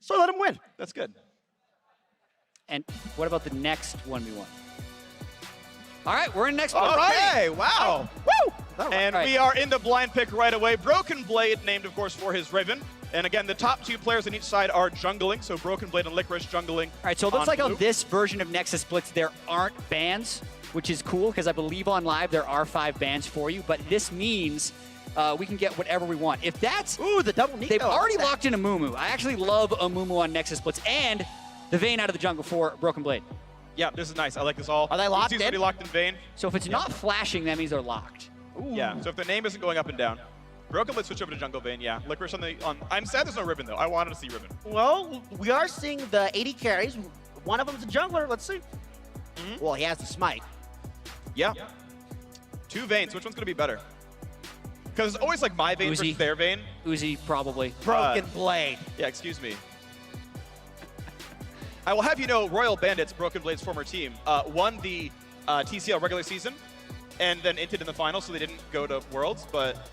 So let him win. That's good. And what about the next 1v1? All right, we're in next one. Okay, wow. Woo! And we are in the blind pick right away. BrokenBlade, named, of course, for his Riven. And again, the top 2 players on each side are jungling. So BrokenBlade and Licorice jungling. All right, so it looks like on this version of Nexus Splits, there aren't bans, which is cool, because I believe on live there are 5 bans for you. But this means we can get whatever we want. If that's... Ooh, the double Nico. They've already locked in a Mumu. I actually love a Mumu on Nexus Splits. And the Vayne out of the jungle for BrokenBlade. Yeah, this is nice. I like this all. Are they locked Uzi's in? already locked in Vayne. So if it's not flashing, that means they're locked. Ooh. Yeah, so if their name isn't going up and down. BrokenBlade switch over to jungle Vayne, yeah. Licorice on the... I'm sad there's no Ribbon, though. I wanted to see Ribbon. Well, we are seeing the 80 carries. One of them's a jungler. Let's see. Well, he has the smite. Yeah. 2 Vaynes. Which one's going to be better? Because it's always like my Vayne Uzi. versus their Vayne. Uzi, probably. BrokenBlade. Yeah, excuse me. I will have you know, Royal Bandits, BrokenBlade's former team, won the TCL regular season and then entered in the final, so they didn't go to Worlds, but,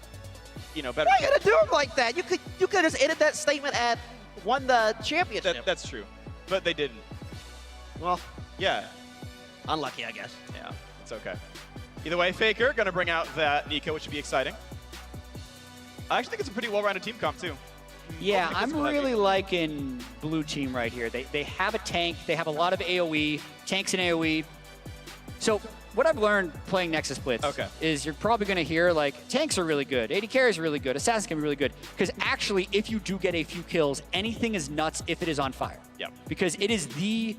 you know, better. Why you gotta do him like that? You could just edit that statement at won the championship. That's true, but they didn't. Well, Yeah, unlucky, I guess. yeah, it's okay. Either way, Faker gonna bring out that Nico, which should be exciting. I actually think it's a pretty well-rounded team comp, too. Yeah, Hopefully I'm physical heavy. really liking blue team right here. They have a tank. They have a lot of AoE, tanks and AoE. So what I've learned playing Nexus Blitz is you're probably going to hear, like, tanks are really good, AD carries are really good, assassins can be really good. Because actually, if you do get a few kills, anything is nuts if it is on fire. Yeah. Because it is the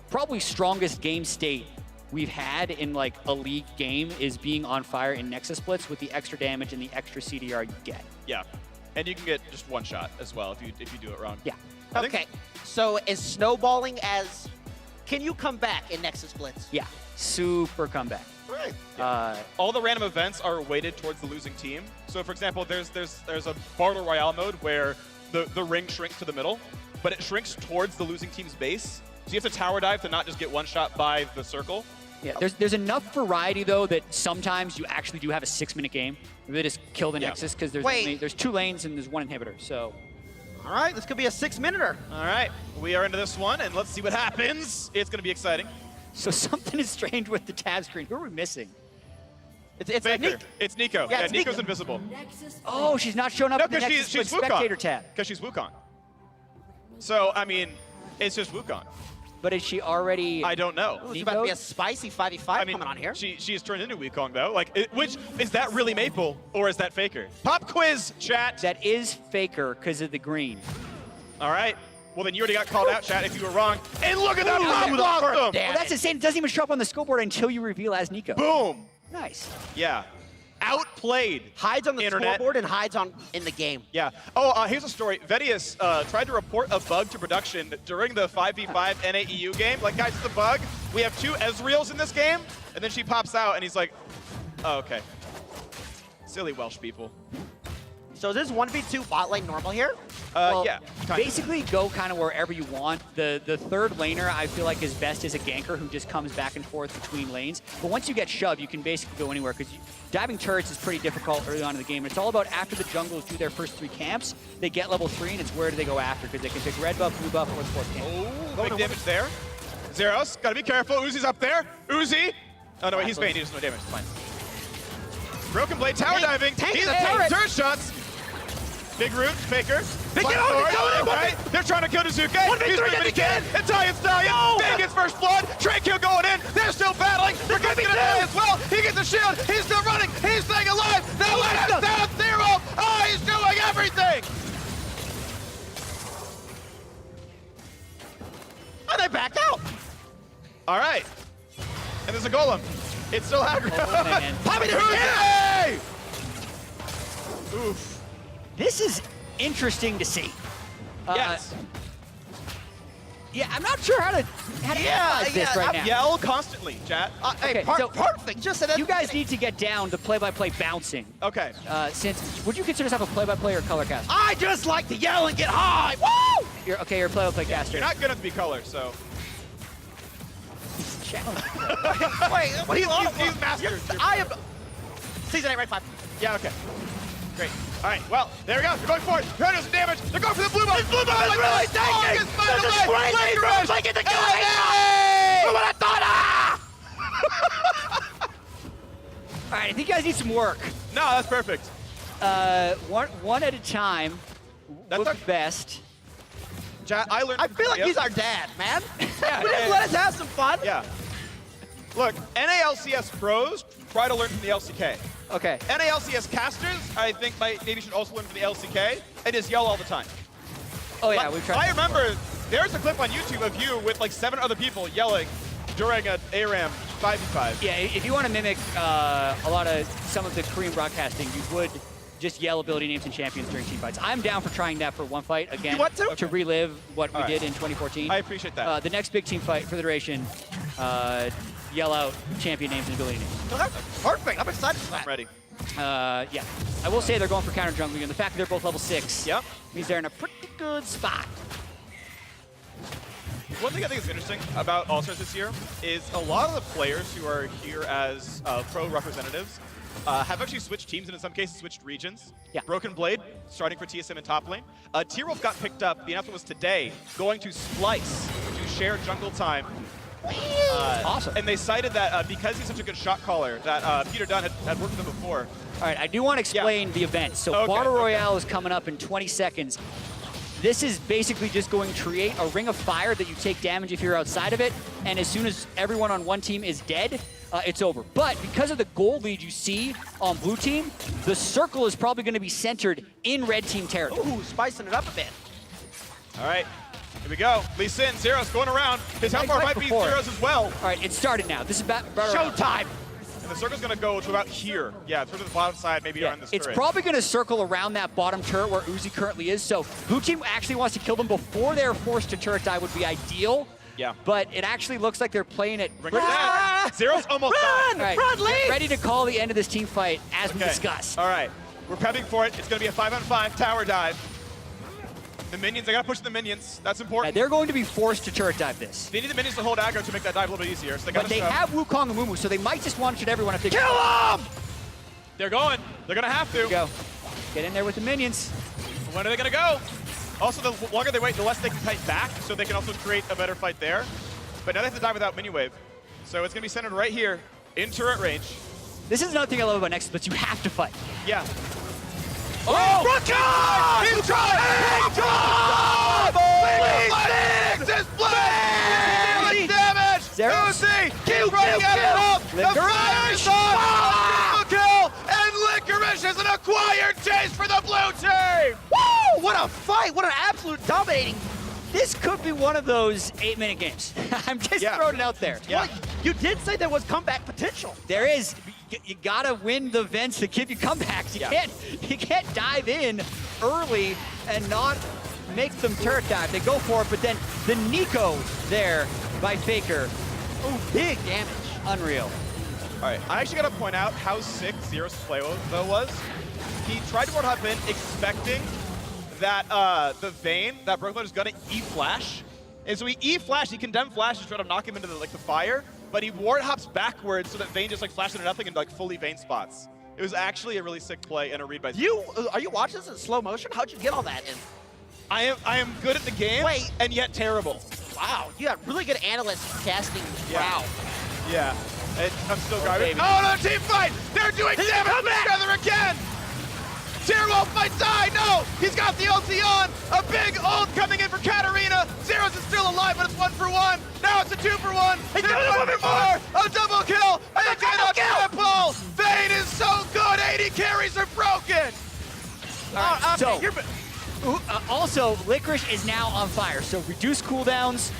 probably strongest game state we've had in, like, a league game is being on fire in Nexus Blitz with the extra damage and the extra CDR you get. Yeah, and you can get just 1 shot as well if you do it wrong. Yeah. Okay, so is snowballing as... Can you come back in Nexus Blitz? Yeah, super comeback. Right. All the random events are weighted towards the losing team. So, for example, there's a Battle Royale mode where the ring shrinks to the middle, but it shrinks towards the losing team's base. So you have to tower dive to not just get 1 shot by the circle. Yeah, there's enough variety though that sometimes you actually do have a 6-minute game. They just kill the Nexus because there's 2 lanes and there's 1 inhibitor. So, All right, this could be a 6-minuter. All right, we are into this one, and let's see what happens. It's going to be exciting. so something is strange with the tab screen. Who are we missing? It's Faker. Nico. It's Nico. Yeah, it's Nico's Nico. invisible. Oh, she's not showing up No, in the because Nexus she's Split Wukong. spectator tab. Because she's Wukong. So, I mean, it's just Wukong. But is she already? I don't know. It's about to be a spicy 5v5 I mean, coming on here. she's turned into Wukong though. Like, which is that really Maple or is that Faker? Pop quiz, chat. That is Faker because of the green. All right. Well, then you already got called out, chat, if you were wrong. And look at that Ooh, pop blossom! damn. Well, that's insane. It doesn't even show up on the scoreboard until you reveal as Nico. Boom. Nice. Yeah. Outplayed. Hides on the Internet. scoreboard and hides in the game. Yeah. Oh, here's a story. Vedius tried to report a bug to production during the 5v5 NAEU game. Like, guys, it's a bug. We have 2 Ezreals in this game. And then she pops out, and he's like, oh, okay. Silly Welsh people. So is this 1v2 bot lane normal here? Well, Yeah. Kind basically go kind of wherever you want. The third laner I feel like is best as a ganker who just comes back and forth between lanes. But once you get shoved, you can basically go anywhere because diving turrets is pretty difficult early on in the game. It's all about after the junglers do their first 3 camps, they get level 3 and it's where do they go after because they can pick red buff, blue buff, or the 4th camp. Oh, big damage there. Zeros, gotta be careful. Uzi's up there. Uzi. Oh, no, wait, he's Vayne. He does no damage. It's fine. BrokenBlade tower diving. tank He's the a turret. turret shots. Big root, Faker. Big Black get on, Sword, get on, right? They're trying to kill Dazuke. 1v3 He's doing at what the he can. end. Italian Stallion. No. Bang gets first blood. Tranquil going in. They're still battling. Merkez gonna die as well. He gets the shield. He's still running. He's staying alive. Now let him down 0. Oh, he's doing everything. And they back out. All right. And there's a golem. It's still aggro. Oh, man. Pop it Uzi! Oof. This is interesting to see. Yes. Yeah, I'm not sure how to analyze this right now. Yell constantly, chat. Hey, Okay, so- perfect. Just said that. You guys need to get down to play-by-play bouncing. Okay. Would you consider yourself a play-by-play or color caster? I just like to yell and get high. Woo! You're a play-by-play caster. You're not good enough to be color, so. Challenge. Wait, what do you want? He's mastered. I am. Season 8, right 5. Yeah, okay. Great. All right, well, there we go. They're going for it. They're doing some damage. They're going for the blue buff. Blue buff is really tanking. actually get the kill. Hey! Who would have thought? All right, I think you guys need some work. No, that's perfect. One at a time. That's Look our- best. I learned. I feel like Yep. he's our dad, man. Yeah, Would yeah, just yeah. let us have some fun? Yeah. Look, NALCS pros try to learn from the LCK. Okay. NALCS casters, I think maybe should also learn from the LCK and just yell all the time. Oh yeah, Like, we've tried. I remember there's a clip on YouTube of you with like 7 other people yelling during an ARAM 5v5. Yeah, if you want to mimic some of the Korean broadcasting, you would just yell ability names and champions during team fights. I'm down for trying that for one fight again. You want to? relive what we All right. did in 2014. I appreciate that. The next big team fight for the duration, yell out champion names and ability names. Okay, perfect. I'm excited for that. I'm ready. Yeah, I will say they're going for counter jungling, and the fact that they're both level 6 Yep. means they're in a pretty good spot. One thing I think is interesting about All-Stars this year is a lot of the players who are here as pro representatives have actually switched teams and in some cases switched regions. Yeah. BrokenBlade starting for TSM in top lane. T-Wolf got picked up, the announcement was today, going to Splice to share jungle time. Awesome. And they cited that because he's such a good shot caller, that Peter Dunn had worked with him before. All right, I do want to explain the event. So Okay, Battle okay. Royale is coming up in 20 seconds. This is basically just going to create a ring of fire that you take damage if you're outside of it, and as soon as everyone on one team is dead, it's over. But because of the gold lead you see on blue team, the circle is probably going to be centered in red team territory. Ooh, spicing it up a bit. All right, here we go. Lee Sin, Zeros going around. His health bar might be before. Zeros as well. All right, it started now. This is Battle Royale. Showtime. And the circle's gonna go to about here. Yeah, sort of the bottom side, maybe Yeah, around this it's turret. probably going to circle around that bottom turret where Uzi currently is. So blue team actually wants to kill them before they're forced to turret die would be ideal. Yeah. But it actually looks like they're playing it. Bring it down. Zeros almost died. All right, Run, get Lee! ready to call the end of this team fight as we Okay. discuss. All right, we're prepping for it. It's gonna be a 5-on-5 tower dive. The minions, I gotta push the minions. That's Yeah, important. they're going to be forced to turret dive this. They need the minions to hold aggro to make that dive a little bit easier. So they But gotta they shove. have Wukong and Mumu, so they might just one-shot everyone if they Kill him! They're going. They're gonna have to. go. Get in there with the minions. When are they gonna go? Also, the longer they wait, the less they can kite back, so they can also create a better fight there. But now they have to dive without mini wave. So it's gonna be centered right here in turret range. This is another thing I love about Nexus, but you have to fight. Yeah. Oh, He's trying! This blade! Damage! Zeros. Uzi! Keep running at it up! The fire is on! Kill! And Licorice is an acquired taste for the blue team! Woo! What a fight! What an absolute dominating. This could be one of those 8-minute games. I'm just Yeah. throwing it out there. Yeah. Well, you did say there was comeback potential. There is. You gotta win the events to give you comebacks. You can't dive in early and not make them turret dive. They go for it, but then the Nico there by Faker. Ooh, big damage. Unreal. All right, I actually got to point out how sick Zero's play though was. He tried to board hop in expecting that the Vayne, that BrokenBlade is gonna E-flash. And so he E-flash, he condemned flash to try to knock him into the fire, but he ward hops backwards so that Vayne just flashed into nothing and fully Vayne spots. It was actually a really sick play and a read by Zero. Are you watching this in slow motion? How'd you get all that in? I am good at the game, Wait. and yet terrible. Wow, you got really good analysts casting. Yeah. Wow. Yeah, and I'm still garbage. baby. Oh, no, team fight! They're doing damage together again! Wolf might die, no! He's got the ulti on! A big ult coming in for Katarina! Zeros is still alive, but it's 1-for-1! Now it's a 2-for-1! He's They're doing it 1-for-4! A double kill! And a double kill! triple! Vayne is so good! 80 carries are broken! So, You're, also, Licorice is now on fire. So reduce cooldowns,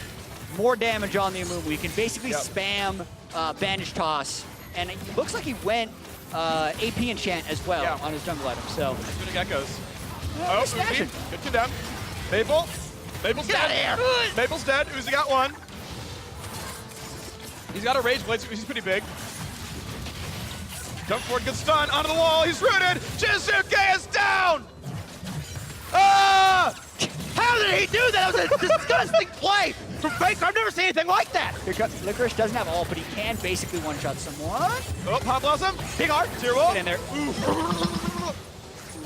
more damage on the Amumu. You can basically Yep. spam bandage toss. And it looks like he went AP enchant as well Yeah. on his jungle item. So Spinning Geckos. Yeah, Oh, nice smashing. Uzi, good condemn. Maple's Get dead. outta here. Maple's dead. Uzi got one. He's got a rage blade, so Uzi's pretty big. Jump forward, good stun, onto the wall, he's rooted! Jizuke is down! Ah! how did he do that? That was a disgusting play from Faker. I've never seen anything like that. Licorice doesn't have ult, but he can basically one-shot someone. Oh, Pop Blossom, Big art. Wolf. Get in there.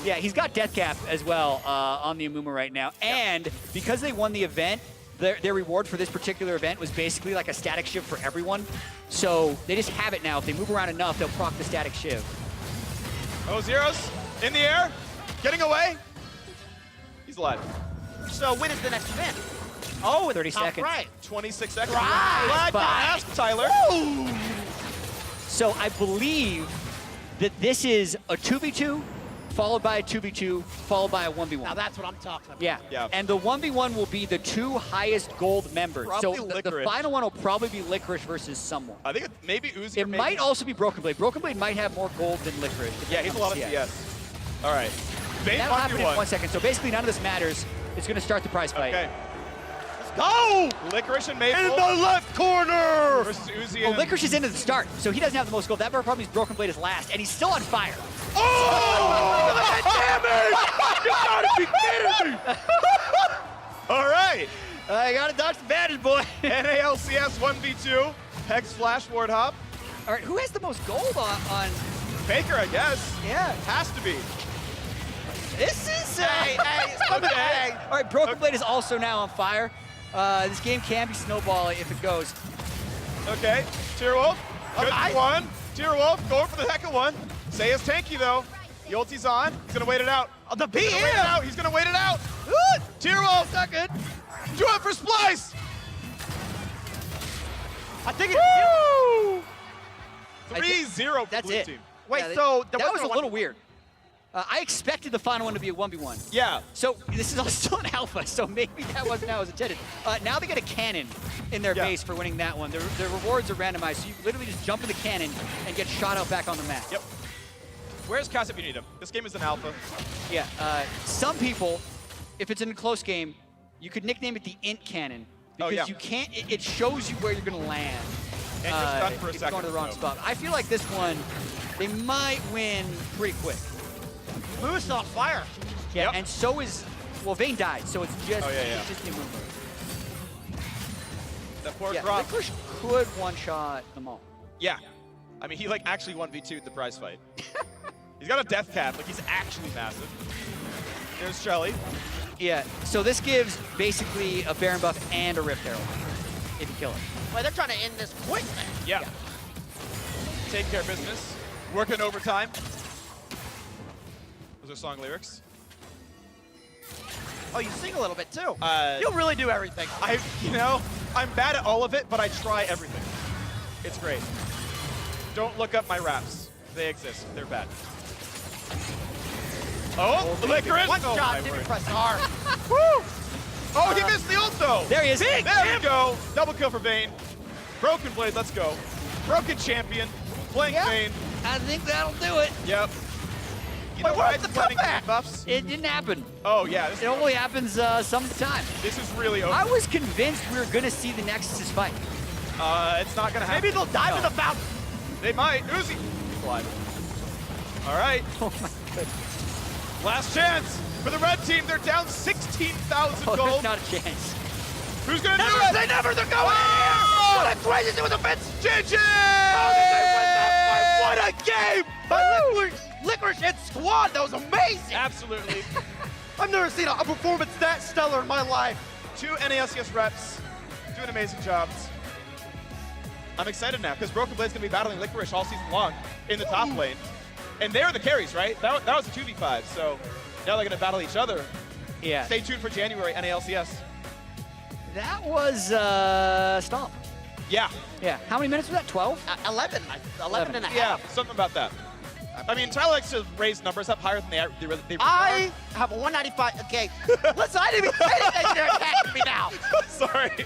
Yeah, he's got Death Cap as well on the Amumu right now. And because they won the event, their reward for this particular event was basically like a static shiv for everyone. So they just have it now. If they move around enough, they'll proc the static shiv. Oh, Zeros in the air, getting away. He's alive. So when is the next event? Oh, it's 30 top seconds. right. 26 seconds. Right. Glad to Bye. ask, Tyler. So I believe that this is a 2v2, followed by a 2v2, followed by a 1v1. Now that's what I'm talking about. Yeah. And the 1v1 will be the 2 highest gold members. Probably so the Licorice. final one will probably be Licorice versus someone. I think maybe Uzi. It might also be BrokenBlade. BrokenBlade might have more gold than Licorice. Yeah, he's a lot of CS. All right. That'll happen in 1 second. So basically none of this matters. It's going to start the prize fight. Okay. Let's go! Licorice and Maple. In the left corner! Versus Uzi Well, and... Licorice is into the start, so he doesn't have the most gold. That problem is BrokenBlade is last, and he's still on fire. Oh! Look at that damage! You gotta be kidding me! All right. I got to dodge the bandage, boy. NALCS 1v2. Hex Flash Warthog. All right, who has the most gold on Baker, I guess. Yeah. Has to be. This is... Hey, Okay. All right, BrokenBlade is also now on fire. This game can be snowballing if it goes. Okay. Tierwolf. Good Okay. one. Tierwolf going for the heck of one. Say is tanky though. The ulti's on. He's gonna wait it out. The B He's gonna wait it out. He's gonna wait it out. Tierwolf. Not good. Do it for Splice. I think it. Woo! I think 3-0 that's blue it. team. Wait, Yeah, so that was a little weird. I expected the final one to be a 1v1. Yeah. So this is all still an alpha, so maybe that wasn't how it was intended. Now they get a cannon in their base for winning that one. Their rewards are randomized, so you literally just jump in the cannon and get shot out back on the map. Yep. Where's Cass if you need him? This game is an alpha. Yeah, some people, if it's in a close game, you could nickname it the int cannon because you can't, it shows you where you're gonna land. And you're stuck for a if you're going to the wrong second, spot. I feel like this one, they might win pretty quick. Moose on fire. Yeah, Yep. and so is, well, Vayne died, so it's just, yeah. it's just the move. That poor Yeah, drop. Licorice could one-shot them all. Yeah. I mean, he like actually 1v2'd the prize fight. He's got a death cap. Like, he's actually massive. Here's Shelly. Yeah, so this gives basically a Baron buff and a Rift Herald if you kill it. Wait, they're trying to end this quick, man. Yeah. Take care of business. Working overtime. Those are song lyrics. Oh, you sing a little bit too. Uh, You'll really do everything. I'm bad at all of it, but I try everything. It's great. Don't look up my raps. They exist. They're bad. Oh, Licorice! One Oh, shot, my didn't word. press R. Woo! Oh, he missed the ult though. There he is. There we go. Double kill for Vayne. BrokenBlade, let's go. Broken champion. Playing Vayne. I think that'll do it. Yep. You Wait, know where's Ryan's the planning comeback? buffs? It didn't happen. Oh, yeah. This It only happens some of the time. is really over. I was convinced we were going to see the Nexus fight. It's not going to happen. Maybe they'll dive in the fountain. They might. Uzi. Slide. All right. Oh my goodness. Last chance for the red team. They're down 16,000 Oh, there's gold. not a chance. Who's going to do Never it? say never, they're going Oh! here! What a crazy with the fence! GG! How did they win that fight? What a game! By Licorice and Squad, that was amazing! Absolutely. I've never seen a performance that stellar in my life. 2 NALCS reps, doing amazing jobs. I'm excited now because BrokenBlade's going to be battling Licorice all season long in the top lane. And they're the carries, right? That was a 2v5, so now they're going to battle each other. Yeah. Stay tuned for January NALCS. That was Stomp. Yeah. Yeah. How many minutes was that? 12? 11 and a half. Yeah, something about that. I mean, Tyler likes to raise numbers up higher than they really I have a 195. Okay, listen, I didn't even say anything. They're attacking me now. Sorry.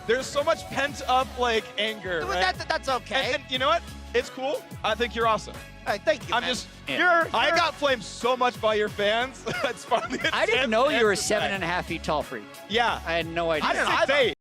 There's so much pent-up, like, anger, right? That's okay. And you know what? It's cool. I think you're awesome. Hey, thank you. I'm man. just, Yeah. I got flamed so much by your fans. It's finally. I didn't know you were seven 7.5 feet tall, Free. Yeah. I had no idea. I didn't I'm either. 6'8".